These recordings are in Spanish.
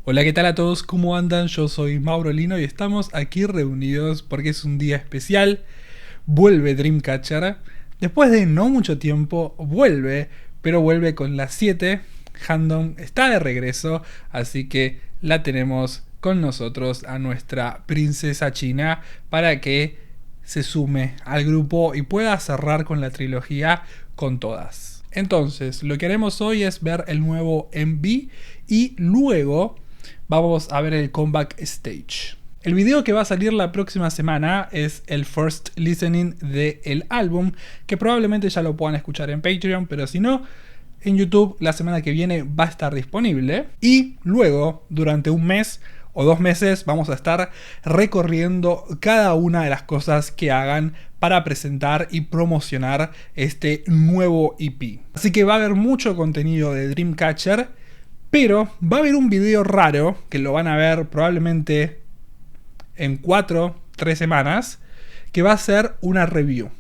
Hola, ¿qué tal a todos? ¿Cómo andan? Yo soy Mauro Lino y estamos aquí reunidos porque es un día especial. Vuelve Dreamcatcher. Después de no mucho tiempo, vuelve, pero vuelve con las 7. Handom está de regreso, así que la tenemos con nosotros a nuestra princesa china para que se sume al grupo y pueda cerrar con la trilogía con todas. Entonces, lo que haremos hoy es ver el nuevo MV y luego vamos a ver el comeback stage. El video que va a salir la próxima semana es el first listening del álbum, que probablemente ya lo puedan escuchar en Patreon, pero si no, en YouTube la semana que viene va a estar disponible. Y luego, durante un mes o 2 meses, vamos a estar recorriendo cada una de las cosas que hagan para presentar y promocionar este nuevo EP. Así que va a haber mucho contenido de Dreamcatcher, pero va a haber un video raro que lo van a ver probablemente en 3 semanas, que va a ser una review.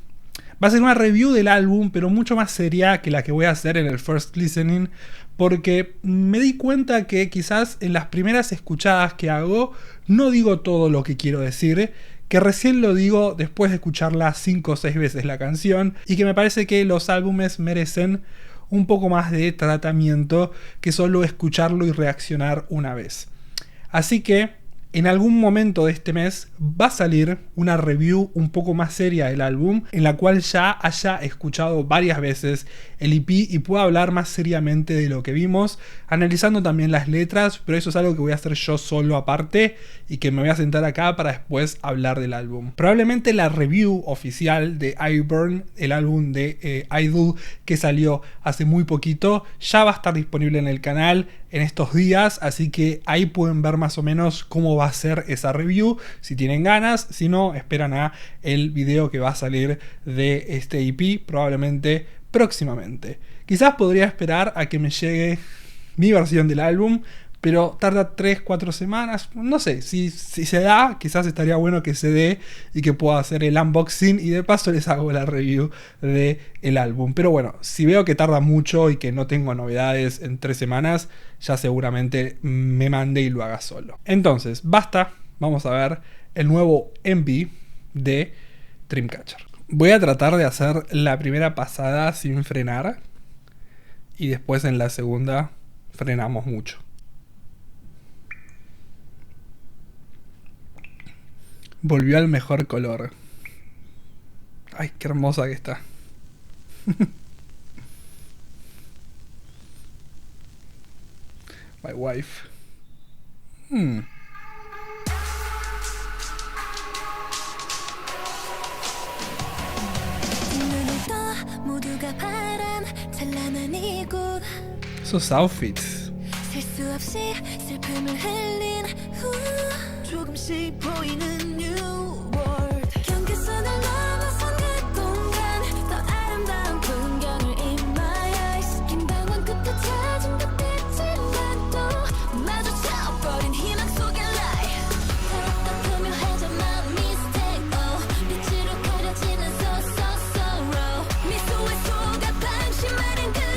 Va a ser una review del álbum, pero mucho más seria que la que voy a hacer en el first listening, porque me di cuenta que quizás en las primeras escuchadas que hago no digo todo lo que quiero decir, que recién lo digo después de escucharla 5 o 6 veces la canción, y que me parece que los álbumes merecen un poco más de tratamiento que solo escucharlo y reaccionar una vez. Así que en algún momento de este mes va a salir una review un poco más seria del álbum, en la cual ya haya escuchado varias veces el EP y pueda hablar más seriamente de lo que vimos, analizando también las letras, pero eso es algo que voy a hacer yo solo aparte y que me voy a sentar acá para después hablar del álbum. Probablemente la review oficial de iBurn, el álbum de Idol que salió hace muy poquito, ya va a estar disponible en el canal en estos días, así que ahí pueden ver más o menos cómo va a ser esa review, si tienen ganas. Si no, esperan a el video que va a salir de este EP probablemente próximamente. Quizás podría esperar a que me llegue mi versión del álbum, pero tarda 3-4 semanas, no sé, si se da, quizás estaría bueno que se dé y que pueda hacer el unboxing y de paso les hago la review del álbum. Pero bueno, si veo que tarda mucho y que no tengo novedades en 3 semanas, ya seguramente me mande y lo haga solo. Entonces, basta, vamos a ver el nuevo MV de Dreamcatcher. Voy a tratar de hacer la primera pasada sin frenar y después en la segunda frenamos mucho. Volvió al mejor color. Ay, qué hermosa que está. My wife. Esos outfits.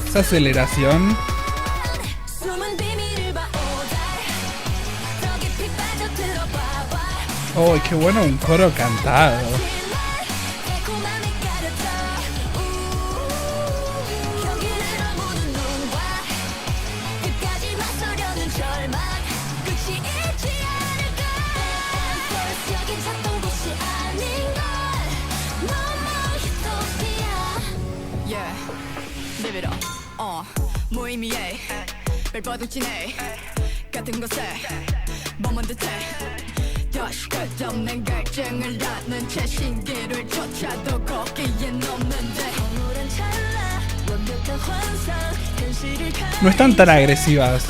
Esa aceleración. Oh, qué bueno un coro cantado. No están tan agresivas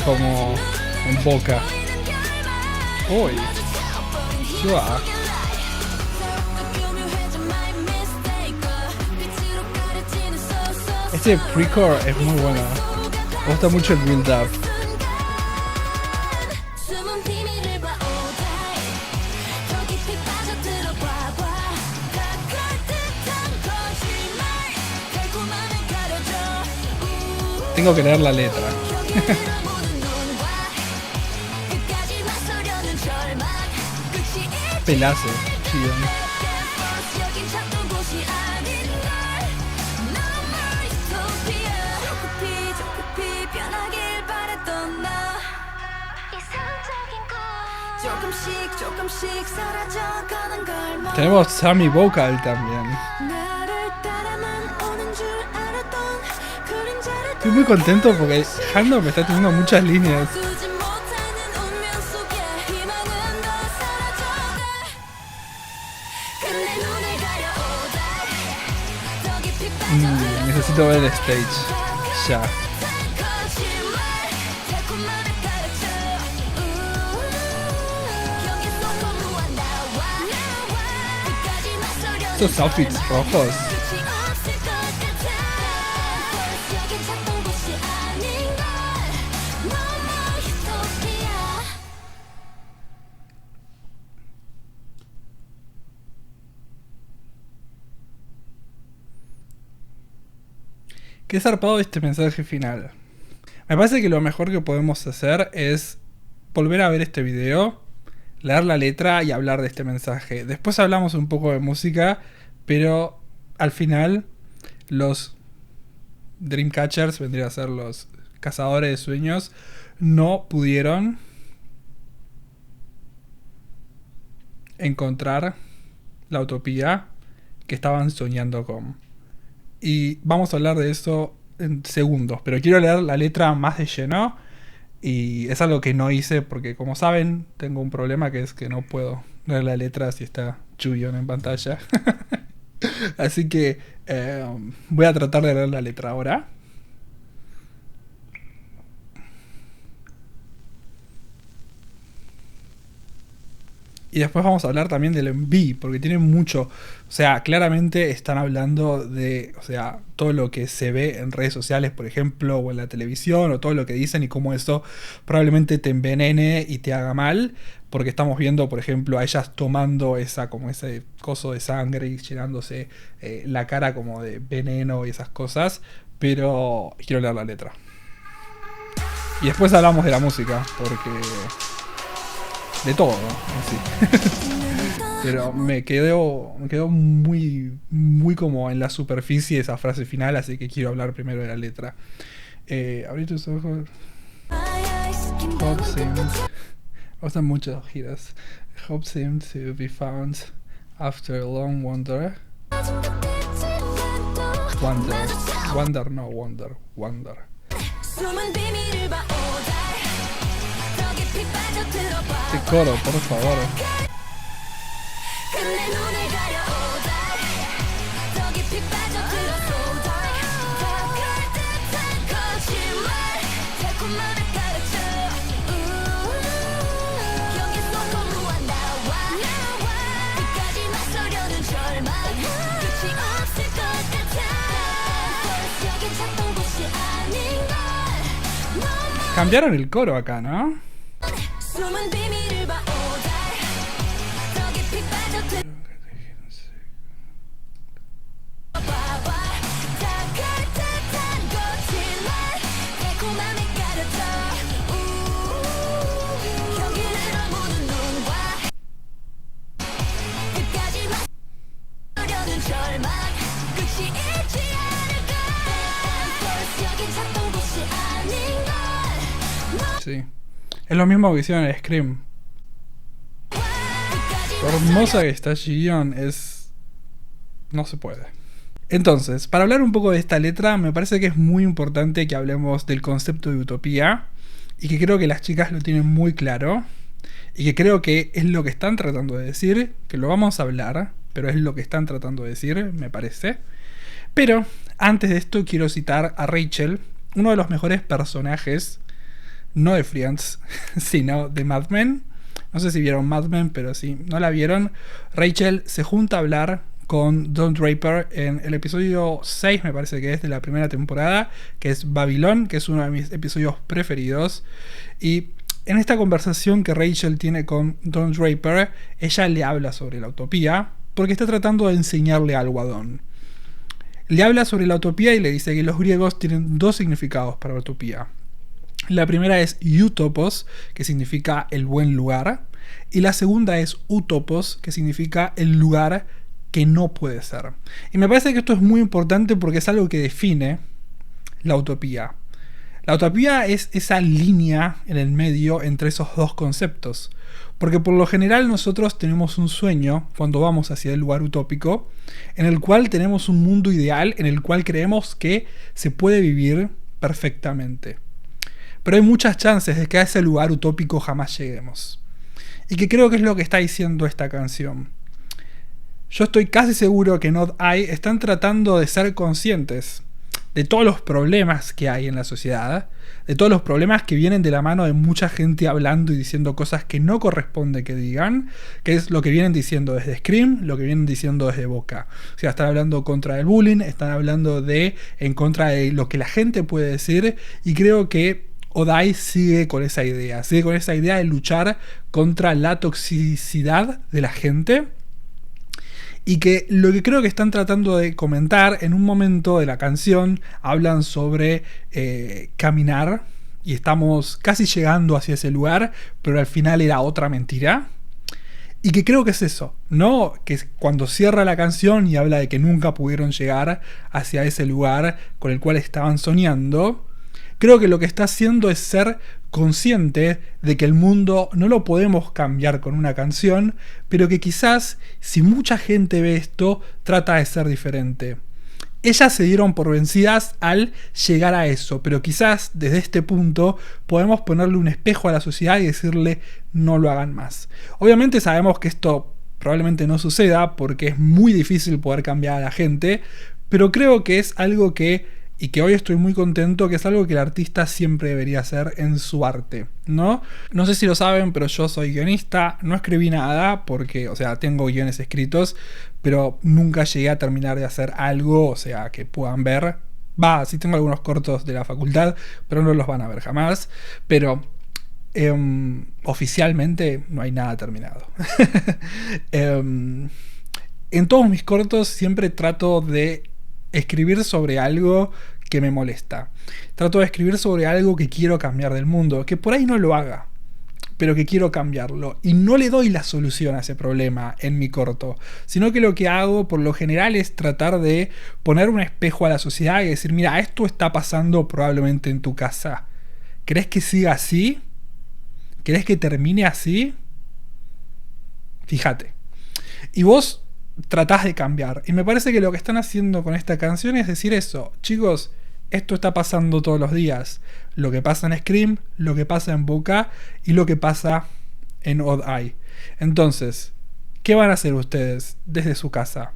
como en Boca. Uy, yeah. Este pre-core es muy bueno. Me gusta mucho el build-up. Tengo que leer la letra. pelazo, Jiyeon. Tenemos Sammy Vocal también. Estoy muy contento porque Handong me está teniendo muchas líneas. Necesito ver el stage. Ya. Estos outfits rojos. Qué zarpado este mensaje final. Me parece que lo mejor que podemos hacer es volver a ver este video, leer la letra y hablar de este mensaje. Después hablamos un poco de música, pero al final los Dreamcatchers, vendrían a ser los cazadores de sueños, no pudieron encontrar la utopía que estaban soñando con. Y vamos a hablar de eso en segundos, pero quiero leer la letra más de lleno. Y es algo que no hice porque, como saben, tengo un problema que es que no puedo leer la letra si está Chuyeon en pantalla. Así que voy a tratar de leer la letra ahora. Y después vamos a hablar también del MV, porque tiene mucho. O sea, claramente están hablando de, o sea, todo lo que se ve en redes sociales, por ejemplo, o en la televisión, o todo lo que dicen y cómo eso probablemente te envenene y te haga mal, porque estamos viendo, por ejemplo, a ellas tomando como ese coso de sangre y llenándose la cara como de veneno y esas cosas. Pero quiero leer la letra. Y después hablamos de la música, porque de todo, ¿no? Sí. Pero me quedó muy como en la superficie esa frase final, así que quiero hablar primero de la letra. Abrir tus ojos. Hope seems. Pasan muchas giras. Hope seems to be found after a long wander. Wonder. Este coro, por favor. Cambiaron el coro acá, ¿no? Sí. Es lo mismo que hicieron en el Scream. Lo hermosa que está Jiyeon es... no se puede. Entonces, para hablar un poco de esta letra, me parece que es muy importante que hablemos del concepto de utopía. Y que creo que las chicas lo tienen muy claro. Y que creo que es lo que están tratando de decir. Que lo vamos a hablar, pero es lo que están tratando de decir, me parece. Pero, antes de esto, quiero citar a Rachel, uno de los mejores personajes, no de Friends, sino de Mad Men. No sé si vieron Mad Men, pero si no la vieron, Rachel se junta a hablar con Don Draper en el episodio 6, me parece que es, de la primera temporada, que es Babylon, que es uno de mis episodios preferidos. Y en esta conversación que Rachel tiene con Don Draper, ella le habla sobre la utopía, porque está tratando de enseñarle algo a Don. Le habla sobre la utopía y le dice que los griegos tienen dos significados para la utopía. La primera es Eutopos, que significa el buen lugar, y la segunda es Utopos, que significa el lugar que no puede ser. Y me parece que esto es muy importante porque es algo que define la utopía. La utopía es esa línea en el medio entre esos dos conceptos. Porque por lo general nosotros tenemos un sueño cuando vamos hacia el lugar utópico, en el cual tenemos un mundo ideal, en el cual creemos que se puede vivir perfectamente. Pero hay muchas chances de que a ese lugar utópico jamás lleguemos. Y que creo que es lo que está diciendo esta canción. Yo estoy casi seguro que Not I están tratando de ser conscientes de todos los problemas que hay en la sociedad, de todos los problemas que vienen de la mano de mucha gente hablando y diciendo cosas que no corresponde que digan, que es lo que vienen diciendo desde Scream, lo que vienen diciendo desde Boca. O sea, están hablando contra el bullying, están hablando en contra de lo que la gente puede decir, y creo que Odai sigue con esa idea de luchar contra la toxicidad de la gente. Y que lo que creo que están tratando de comentar en un momento de la canción, hablan sobre caminar, y estamos casi llegando hacia ese lugar, pero al final era otra mentira. Y que creo que es eso, ¿no? Que cuando cierra la canción y habla de que nunca pudieron llegar hacia ese lugar con el cual estaban soñando, creo que lo que está haciendo es ser consciente de que el mundo no lo podemos cambiar con una canción, pero que quizás si mucha gente ve esto, trata de ser diferente. Ellas se dieron por vencidas al llegar a eso, pero quizás desde este punto podemos ponerle un espejo a la sociedad y decirle no lo hagan más. Obviamente sabemos que esto probablemente no suceda porque es muy difícil poder cambiar a la gente, pero creo que es algo y que hoy estoy muy contento, que es algo que el artista siempre debería hacer en su arte, ¿no? No sé si lo saben, pero yo soy guionista, no escribí nada porque, o sea, tengo guiones escritos, pero nunca llegué a terminar de hacer algo, o sea, que puedan ver. Sí tengo algunos cortos de la facultad, pero no los van a ver jamás, pero oficialmente no hay nada terminado. En todos mis cortos siempre trato de escribir sobre algo que me molesta. Trato de escribir sobre algo que quiero cambiar del mundo, que por ahí no lo haga, pero que quiero cambiarlo. Y no le doy la solución a ese problema en mi corto, sino que lo que hago por lo general es tratar de poner un espejo a la sociedad y decir, mira, esto está pasando probablemente en tu casa. ¿Crees que siga así? ¿Crees que termine así? Fíjate. Y vos tratás de cambiar. Y me parece que lo que están haciendo con esta canción es decir eso. Chicos, esto está pasando todos los días. Lo que pasa en Scream, lo que pasa en Boca y lo que pasa en Odd Eye. Entonces, ¿qué van a hacer ustedes desde su casa?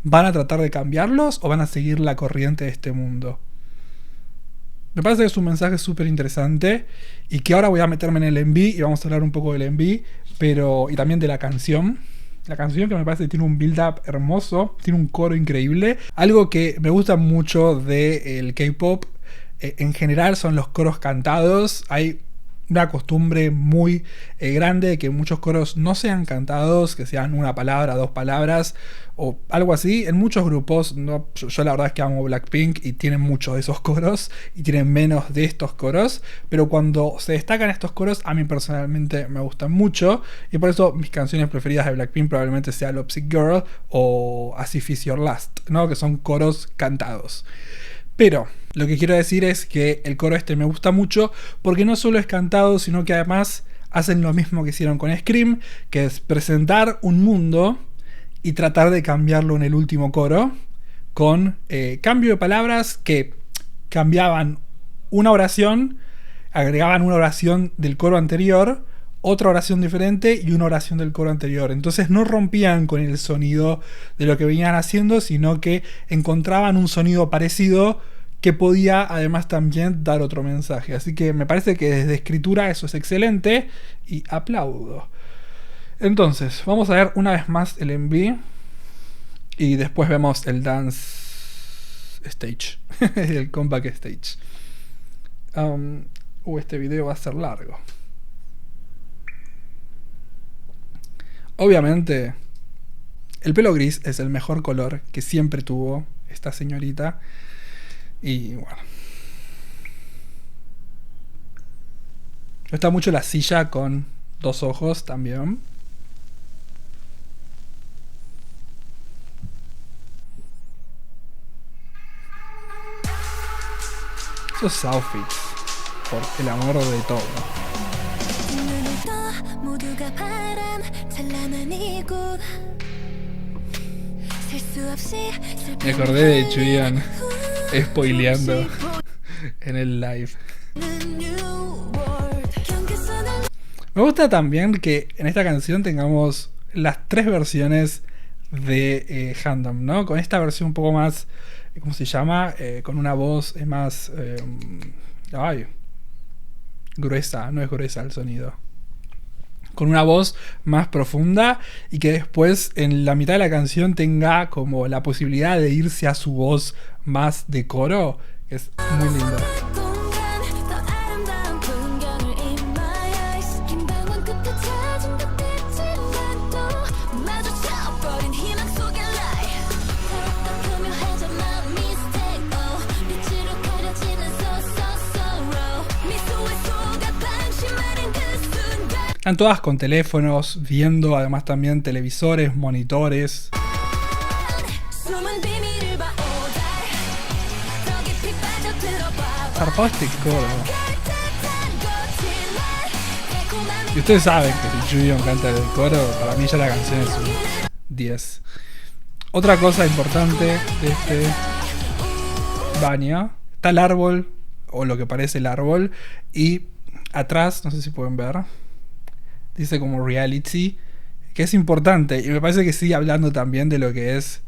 ¿Van a tratar de cambiarlos o van a seguir la corriente de este mundo? Me parece que es un mensaje súper interesante y que ahora voy a meterme en el MV y vamos a hablar un poco del MV, y también de la canción. La canción, que me parece que tiene un build-up hermoso, tiene un coro increíble. Algo que me gusta mucho del K-pop en general son los coros cantados. Hay una costumbre muy grande de que muchos coros no sean cantados, que sean una palabra, dos palabras o algo así. En muchos grupos, no, yo la verdad es que amo Blackpink y tienen muchos de esos coros y tienen menos de estos coros, pero cuando se destacan estos coros a mí personalmente me gustan mucho y por eso mis canciones preferidas de Blackpink probablemente sea Lovesick Girl o As If It's Your Last, ¿no? Que son coros cantados. Pero lo que quiero decir es que el coro me gusta mucho porque no solo es cantado, sino que además hacen lo mismo que hicieron con Scream, que es presentar un mundo y tratar de cambiarlo en el último coro con cambio de palabras que cambiaban una oración, agregaban una oración del coro anterior, otra oración diferente y una oración del coro anterior. Entonces no rompían con el sonido de lo que venían haciendo, sino que encontraban un sonido parecido que podía además también dar otro mensaje. Así que me parece que desde escritura eso es excelente y aplaudo. Entonces, vamos a ver una vez más el MV y después vemos el dance stage, el comeback stage. Este video va a ser largo. Obviamente, el pelo gris es el mejor color que siempre tuvo esta señorita. Y bueno. Me gusta mucho la silla con dos ojos también. Esos outfits, por el amor de todo. Me acordé de Chuyeon spoileando en el live. Me gusta también que en esta canción tengamos las tres versiones de Handom, ¿no? Con esta versión un poco más, ¿cómo se llama? Con una voz más... gruesa, no es gruesa el sonido. Con una voz más profunda y que después en la mitad de la canción tenga como la posibilidad de irse a su voz más de coro. Es muy lindo. Están todas con teléfonos, viendo además también televisores, monitores. Zarpado este coro. Y ustedes saben que si Chuyeon canta el coro, para mí ya la canción es un 10. Otra cosa importante de este baño, está el árbol, o lo que parece el árbol, y atrás, no sé si pueden ver, dice como reality, que es importante, y me parece que sigue hablando también de lo que es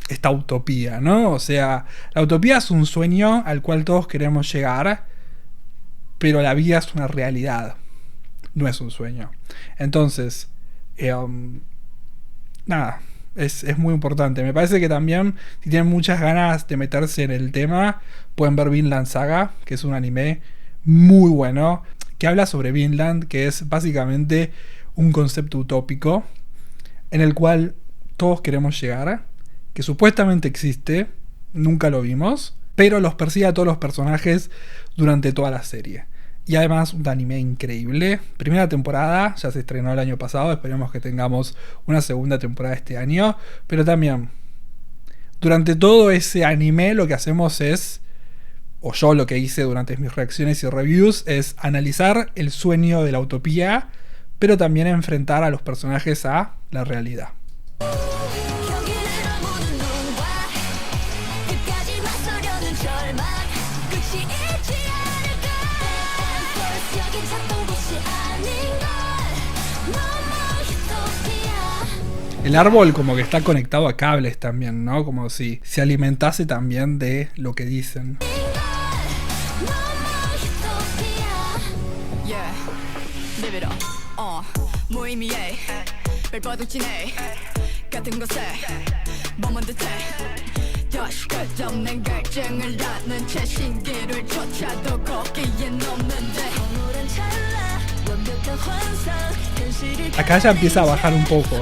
esta utopía, ¿no? O sea, la utopía es un sueño al cual todos queremos llegar, pero la vida es una realidad, no es un sueño. Entonces, nada, es muy importante. Me parece que también, si tienen muchas ganas de meterse en el tema, pueden ver Vinland Saga, que es un anime muy bueno, que habla sobre Vinland, que es básicamente un concepto utópico en el cual todos queremos llegar, que supuestamente existe, nunca lo vimos, pero los persigue a todos los personajes durante toda la serie. Y además un anime increíble. Primera temporada, ya se estrenó el año pasado, esperemos que tengamos una segunda temporada este año, pero también durante todo ese anime lo que hacemos es, o yo lo que hice durante mis reacciones y reviews, es analizar el sueño de la utopía, pero también enfrentar a los personajes a la realidad. El árbol como que está conectado a cables también, ¿no? Como si se alimentase también de lo que dicen. Acá ya empieza a bajar un poco.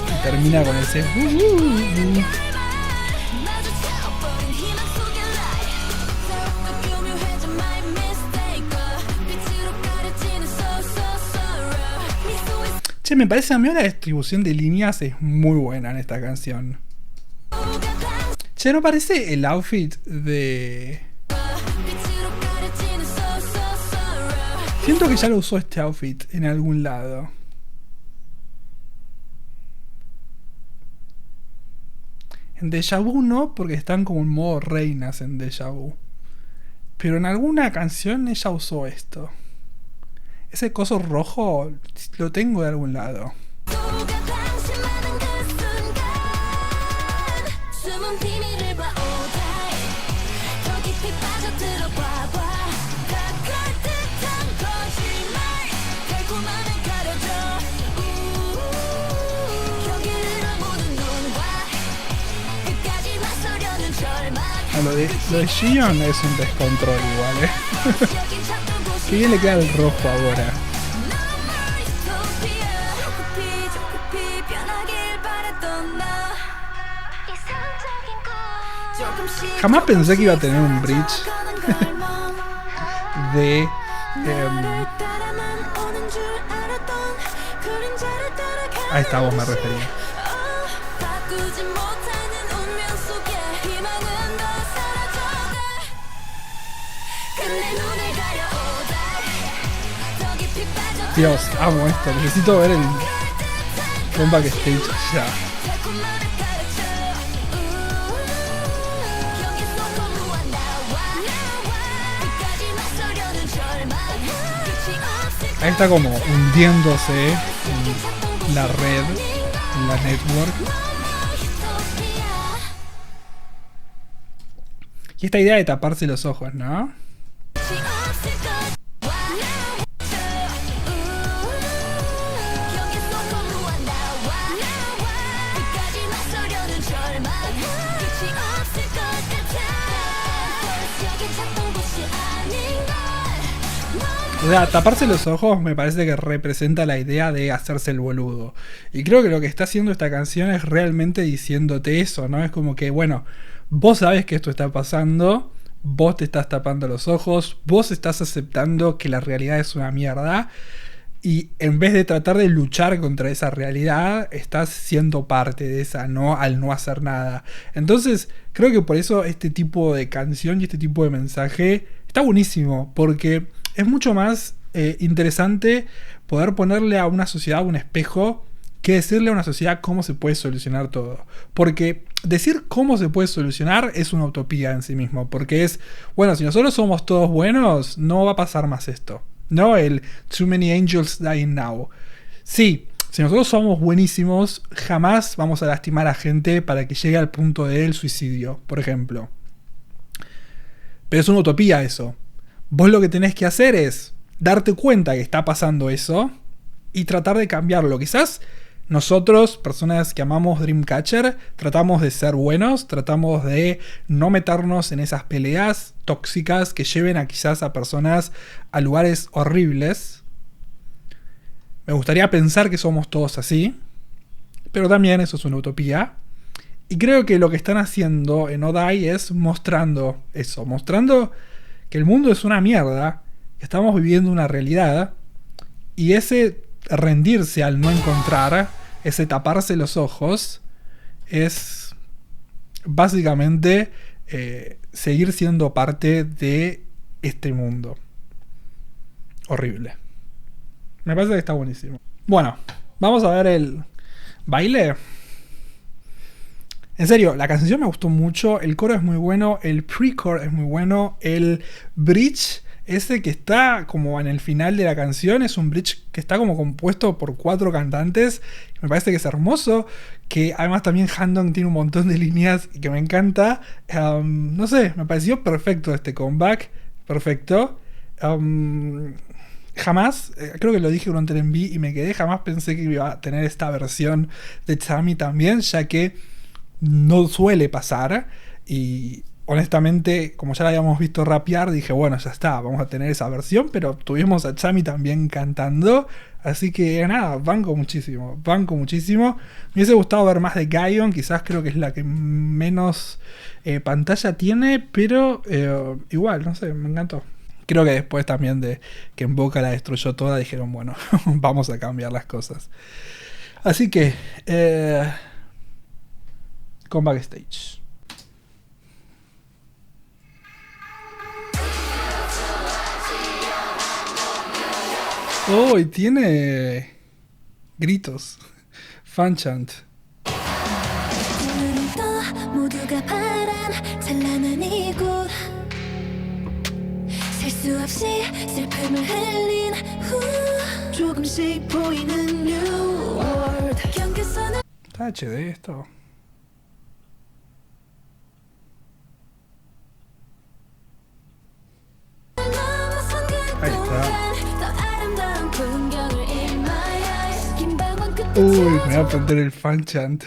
Y termina con ese... Che, me parece a mí la distribución de líneas es muy buena en esta canción. Che, ¿no parece el outfit de...? Siento que ya lo usó este outfit en algún lado. En Deja Vu no, porque están como en modo reinas en Deja Vu. Pero en alguna canción ella usó esto. Ese coso rojo lo tengo de algún lado. Lo de Jiyeon es un descontrol igual, Que bien le queda el rojo ahora. Jamás pensé que iba a tener un bridge de A esta voz me refería. Dios, amo esto. Necesito ver el comeback stage ya. Ahí está como hundiéndose en la red, en la network. Y esta idea de taparse los ojos, ¿no? O sea, taparse los ojos me parece que representa la idea de hacerse el boludo. Y creo que lo que está haciendo esta canción es realmente diciéndote eso, ¿no? Es como que, bueno, vos sabés que esto está pasando, vos te estás tapando los ojos, vos estás aceptando que la realidad es una mierda, y en vez de tratar de luchar contra esa realidad, estás siendo parte de esa, ¿no? Al no hacer nada. Entonces, creo que por eso este tipo de canción y este tipo de mensaje está buenísimo, porque es mucho más interesante poder ponerle a una sociedad un espejo que decirle a una sociedad cómo se puede solucionar todo. Porque decir cómo se puede solucionar es una utopía en sí mismo. Porque es, bueno, si nosotros somos todos buenos, no va a pasar más esto. No el Too Many Angels Dying Now. Sí, si nosotros somos buenísimos, jamás vamos a lastimar a gente para que llegue al punto del suicidio, por ejemplo. Pero es una utopía eso. Vos lo que tenés que hacer es darte cuenta que está pasando eso y tratar de cambiarlo. Quizás nosotros, personas que amamos Dreamcatcher, tratamos de ser buenos, tratamos de no meternos en esas peleas tóxicas que lleven a quizás a personas a lugares horribles. Me gustaría pensar que somos todos así, pero también eso es una utopía. Y creo que lo que están haciendo en Odai es mostrando eso, mostrando que el mundo es una mierda, que estamos viviendo una realidad, y ese rendirse al no encontrar, ese taparse los ojos, es básicamente seguir siendo parte de este mundo horrible. Me parece que está buenísimo. Bueno, vamos a ver el baile. En serio, la canción me gustó mucho, el coro es muy bueno, el pre-core es muy bueno, el bridge, ese que está como en el final de la canción, es un bridge que está como compuesto por 4 cantantes, me parece que es hermoso, que además también Handong tiene un montón de líneas y que me encanta. No sé, me pareció perfecto este comeback, perfecto. Jamás, creo que lo dije durante el envío y me quedé, jamás pensé que iba a tener esta versión de Chami también, ya que no suele pasar, y honestamente, como ya la habíamos visto rapear, dije, bueno, ya está, vamos a tener esa versión, pero tuvimos a Chami también cantando, así que nada, banco muchísimo. Me hubiese gustado ver más de Gayon, quizás creo que es la que menos pantalla tiene, pero igual, no sé, me encantó. Creo que después también de que En Boca la destruyó toda, dijeron, bueno, vamos a cambiar las cosas. Así que comeback stage. Oh, y tiene gritos. Fan chant. ¿Está HD esto? Ahí está. Uy, me voy a aprender el fan chant.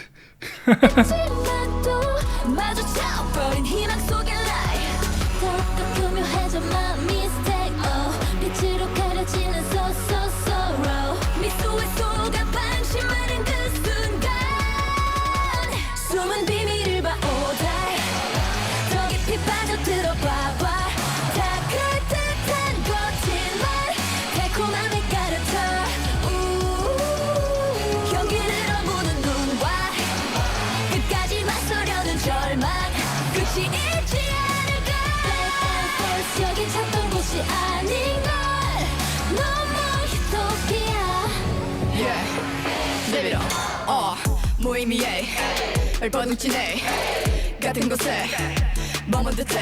무의미해 얼버둥지네 같은 곳에 머문 듯해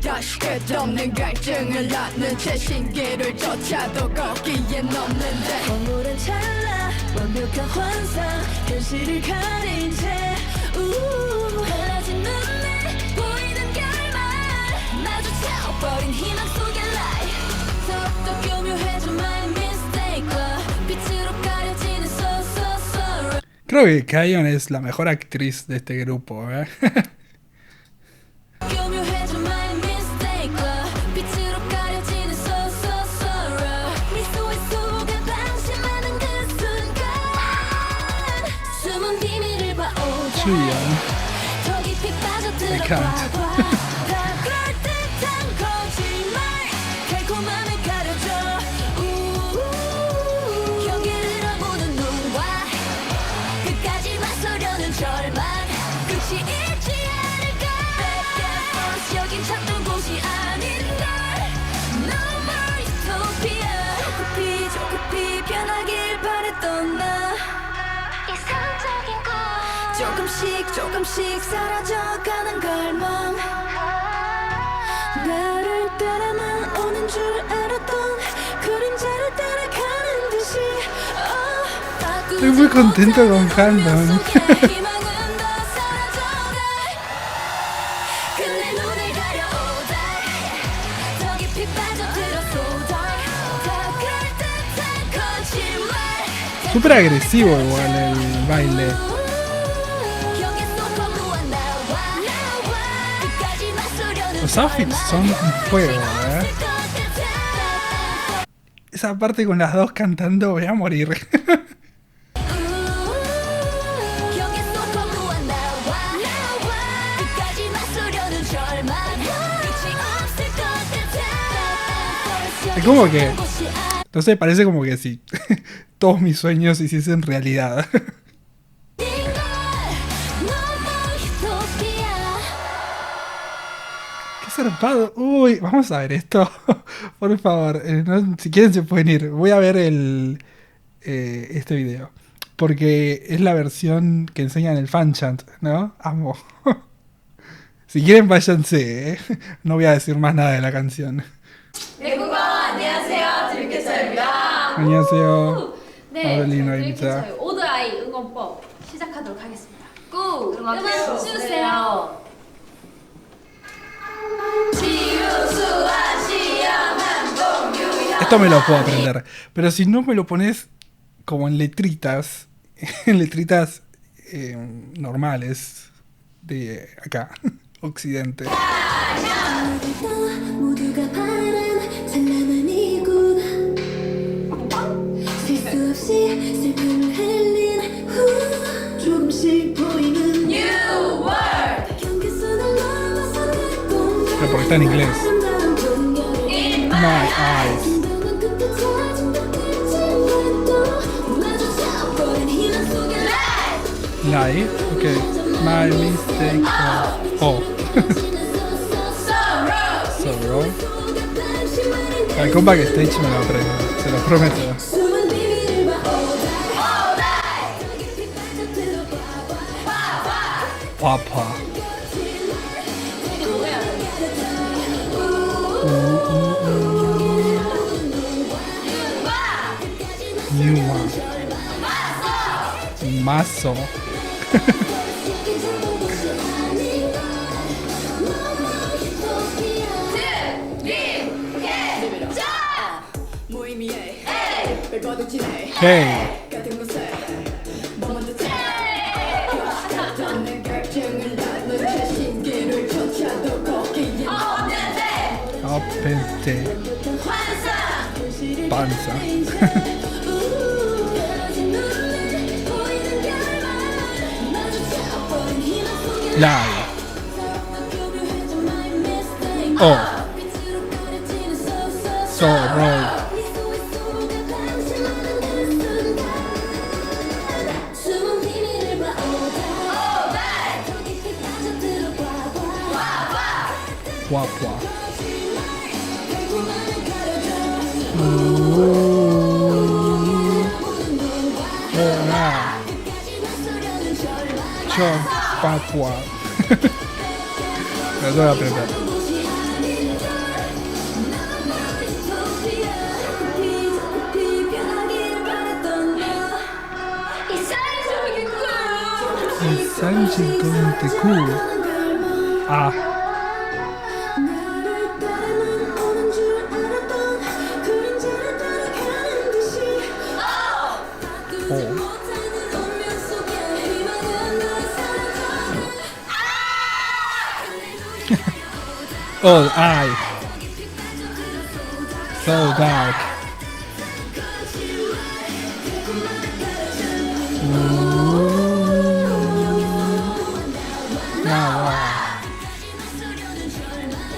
다시 끝없는 갈증을 낳는 채 신기를 쫓아도 걷기엔 없는데 허물은 찰나 완벽한 환상 현실을 가린 채 갈라진 눈에 보이는 결말 마주쳐버린 희망 속의 light 더욱더 교묘해져 my mistake와 빛으로 가려지는 sorrow. Creo que Kayon es la mejor actriz de este grupo, ¿eh? 교묘해져 my mistake와 빛으로 가려지는 sorrow. 미소의 속에 방심하는 그 순간 숨은 비밀을 봐 Chuyeon. 더 깊이 빠져들어 I can't. 봐 다 그럴듯한 거짓말 달콤함에 가려져 경계를 넘보는 눈과 끝까지 맞서려는 절망 끝이 있지 않을까 Back and forth 여긴 찾던 곳이 아닌 날 No more utopia 조급히 변하길 바랬던 나 이상적인 꿈 조금씩 사라져가는 갈망 나를 따라만 오는 줄 알았던 그림자를 따라가는 듯이 Estoy muy contento con Handon. 희망은 더 사라져가 근데 눈을 가려오다 더 깊이 빠져들어 쏟아 다 그럴듯한 거짓말 Súper agresivo igual el baile. 경계 속 거부한 나와 끝까지 맞서려는 Los outfits son un juego, ¿eh? Esa parte con las dos cantando, voy a morir. 경계 속 거부한 나와 끝까지 맞서려는 절망 끝이 없을 것 같아 Es como que, no sé, parece como que si todos mis sueños se hiciesen realidad. Qué zarpado. Uy, vamos a ver esto. Por favor, si quieren se pueden ir. Voy a ver este video. Porque es la versión que enseñan el fanchant, ¿no? Amo. Si quieren váyanse, ¿eh? No voy a decir más nada de la canción. 내국어 안녕하세요 드림캐쳐입니다. 안녕하세요. 네, 마블리노입니다. 저희 오드아이 응원법 시작하도록 하겠습니다. 꾹! 음악 주세요. 주세요. 지우수와 시험 한동 유형 Esto me lo puedo aprender. Pero si no me lo pones como en letritas, en letritas normales de acá, occidente. 모두가 바라는 찬란한 이곳 실수 없이 슬픔을 흘린 후 조금씩 보이는 New World 경계선을 넘어서 그 공간 Pero porque está en inglés. 아름다운 풍경을 My eyes. 진정한 끝에 찾은 것 같지만도 마주쳐버린 희망 속에 Lie. Ok. My mistake. Oh. Sorrow. El comeback stage me lo aprendo. Se lo prometo. 숨은 비밀을 봐 더 깊이 빠져들어 Papa. New one. Mazo. 무의미해 얼버둥지네 Hey. 같은 곳에 머문 듯해 닿는 갈증을 낳는 제 신기를 쫓아도 걷기엔 없는데 Apente. 환상 현실을 Panza. 가려진 눈에 보이는 결말 마주쳐버린 희망 속에 Lie. 교묘해져 my mistake Oh. 빛으로 가려지는 Sorrow. 미소의 속에 방심하는 그 순간 숨은 비밀을 봐 더 깊이 빠져들어 Guapa. 달콤함을 가려져 Hola. 끝까지 맞서려는 Son Papua. Lo tengo que aprender. El Sanji con Teku. Ah. Oh. Oh, ay. So dark.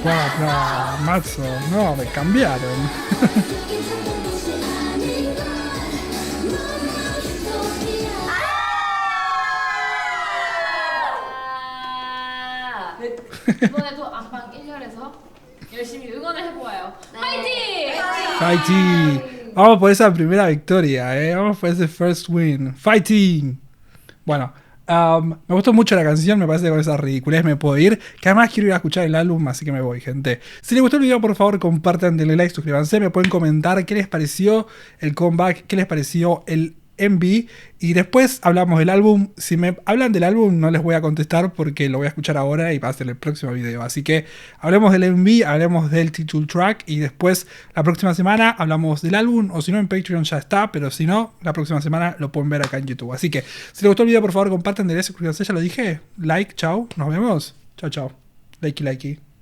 Guarda, mazzo, no, me cambiaron. 이번에도 안방 1열에서 열심히 응원을 해보아요. 파이팅! Fighting. Vamos por esa primera victoria, Vamos por ese first win. Fighting. Bueno, me gustó mucho la canción, me parece que con esas ridiculez me puedo ir. Que además quiero ir a escuchar el álbum, así que me voy, gente. Si les gustó el video, por favor, compartan, denle like, suscríbanse. Me pueden comentar qué les pareció el comeback, qué les pareció el MV. Y después hablamos del álbum. Si me hablan del álbum, no les voy a contestar porque lo voy a escuchar ahora y va a ser el próximo video. Así que hablemos del MV, hablemos del title track. Y después, la próxima semana, hablamos del álbum. O si no, en Patreon ya está. Pero si no, la próxima semana lo pueden ver acá en YouTube. Así que, si les gustó el video, por favor, compartan, denle like, suscríbanse. Ya lo dije. Like, chao. Nos vemos. Chao, chao. Likey, likey.